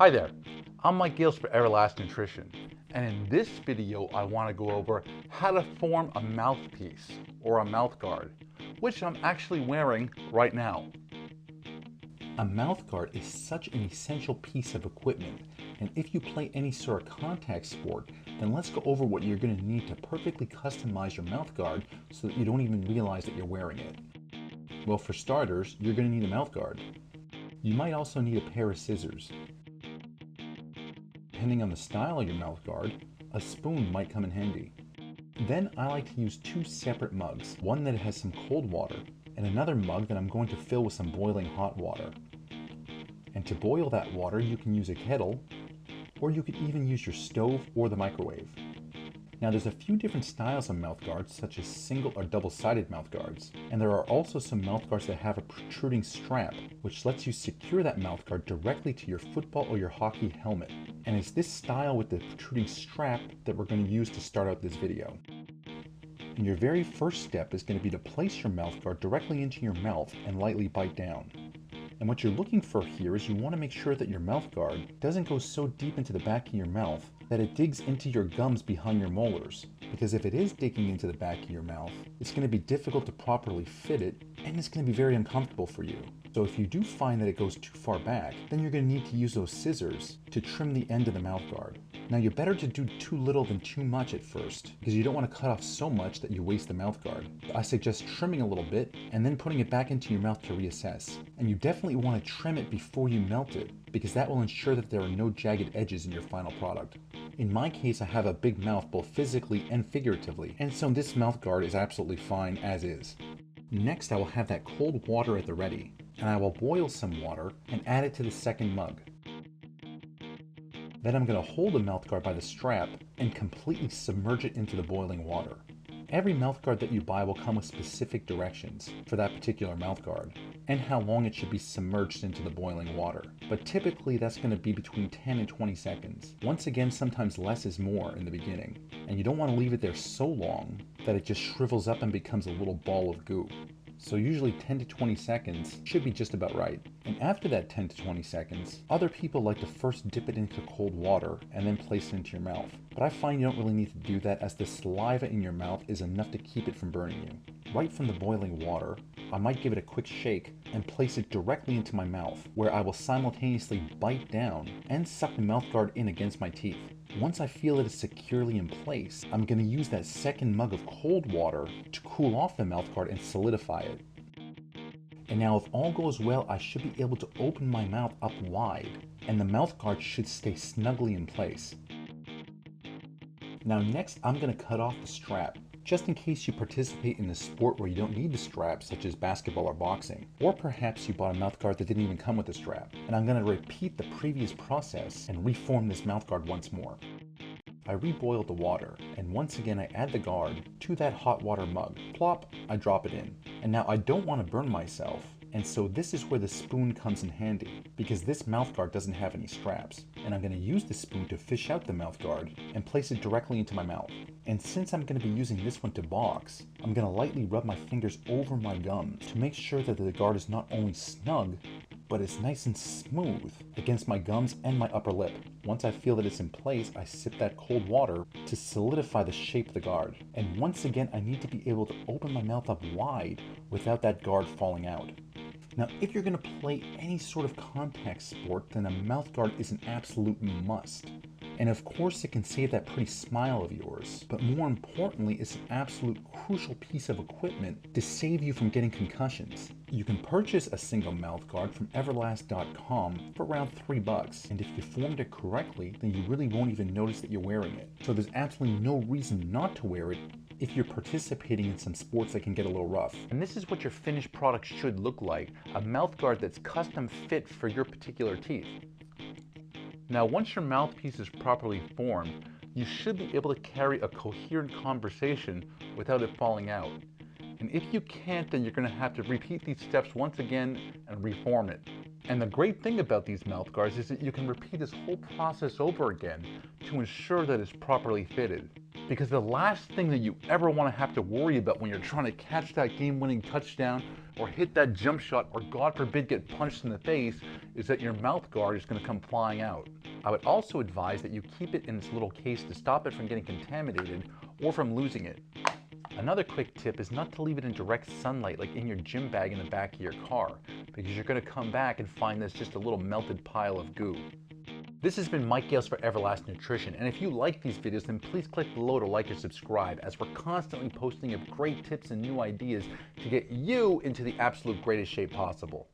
Hi there, I'm Mike Gales for Everlast Nutrition, and in this video I want to go over how to form a mouthpiece or a mouth guard, which I'm actually wearing right now. A mouth guard is such an essential piece of equipment, and if you play any sort of contact sport, then let's go over what you're going to need to perfectly customize your mouth guard so that you don't even realize that you're wearing it. Well, for starters, you're going to need a mouth guard. You might also need a pair of scissors. Depending on the style of your mouth guard, a spoon might come in handy. Then I like to use two separate mugs, one that has some cold water and another mug that I'm going to fill with some boiling hot water. And to boil that water, you can use a kettle, or you could even use your stove or the microwave. Now there's a few different styles of mouth guards, such as single or double-sided mouth guards. And there are also some mouth guards that have a protruding strap, which lets you secure that mouth guard directly to your football or your hockey helmet. And it's this style with the protruding strap that we're going to use to start out this video. And your very first step is going to be to place your mouth guard directly into your mouth and lightly bite down. And what you're looking for here is you want to make sure that your mouth guard doesn't go so deep into the back of your mouth that it digs into your gums behind your molars. Because if it is digging into the back of your mouth, it's going to be difficult to properly fit it, and it's going to be very uncomfortable for you. So if you do find that it goes too far back, then you're going to need to use those scissors to trim the end of the mouth guard. Now you're better to do too little than too much at first, because you don't want to cut off so much that you waste the mouth guard. I suggest trimming a little bit and then putting it back into your mouth to reassess. And you definitely want to trim it before you melt it, because that will ensure that there are no jagged edges in your final product. In my case, I have a big mouth both physically and figuratively, and so this mouth guard is absolutely fine as is. Next, I will have that cold water at the ready, and I will boil some water and add it to the second mug. Then I'm going to hold the mouth guard by the strap and completely submerge it into the boiling water. Every mouth guard that you buy will come with specific directions for that particular mouth guard and how long it should be submerged into the boiling water. But typically that's going to be between 10 and 20 seconds. Once again, sometimes less is more in the beginning, and you don't want to leave it there so long that it just shrivels up and becomes a little ball of goo. So usually 10 to 20 seconds should be just about right. And after that 10 to 20 seconds, other people like to first dip it into cold water and then place it into your mouth. But I find you don't really need to do that, as the saliva in your mouth is enough to keep it from burning you. Right from the boiling water, I might give it a quick shake and place it directly into my mouth, where I will simultaneously bite down and suck the mouth guard in against my teeth. Once I feel it is securely in place, I'm going to use that second mug of cold water to cool off the mouth guard and solidify it. And now if all goes well, I should be able to open my mouth up wide, and the mouth guard should stay snugly in place. Now next, I'm going to cut off the strap, just in case you participate in a sport where you don't need the strap, such as basketball or boxing. Or perhaps you bought a mouth guard that didn't even come with a strap. And I'm going to repeat the previous process and reform this mouth guard once more. I reboiled the water, and once again I add the guard to that hot water mug. Plop, I drop it in. And now I don't want to burn myself, and so this is where the spoon comes in handy, because this mouth guard doesn't have any straps. And I'm going to use the spoon to fish out the mouth guard and place it directly into my mouth. And since I'm going to be using this one to box, I'm going to lightly rub my fingers over my gums to make sure that the guard is not only snug, but it's nice and smooth against my gums and my upper lip. Once I feel that it's in place, I sip that cold water to solidify the shape of the guard. And once again, I need to be able to open my mouth up wide without that guard falling out. Now, if you're going to play any sort of contact sport, then a mouth guard is an absolute must. And of course, it can save that pretty smile of yours. But more importantly, it's an absolute crucial piece of equipment to save you from getting concussions. You can purchase a single mouth guard from Everlast.com for around $3. And if you formed it correctly, then you really won't even notice that you're wearing it. So there's absolutely no reason not to wear it if you're participating in some sports that can get a little rough. And this is what your finished product should look like, a mouth guard that's custom fit for your particular teeth. Now, once your mouthpiece is properly formed, you should be able to carry a coherent conversation without it falling out. And if you can't, then you're going to have to repeat these steps once again and reform it. And the great thing about these mouth guards is that you can repeat this whole process over again to ensure that it's properly fitted. Because the last thing that you ever want to have to worry about when you're trying to catch that game-winning touchdown or hit that jump shot or God forbid get punched in the face is that your mouth guard is going to come flying out. I would also advise that you keep it in this little case to stop it from getting contaminated or from losing it. Another quick tip is not to leave it in direct sunlight like in your gym bag in the back of your car, because you're going to come back and find this just a little melted pile of goo. This has been Mike Gales for Everlasting Nutrition, and if you like these videos, then please click below to like or subscribe, as we're constantly posting up great tips and new ideas to get you into the absolute greatest shape possible.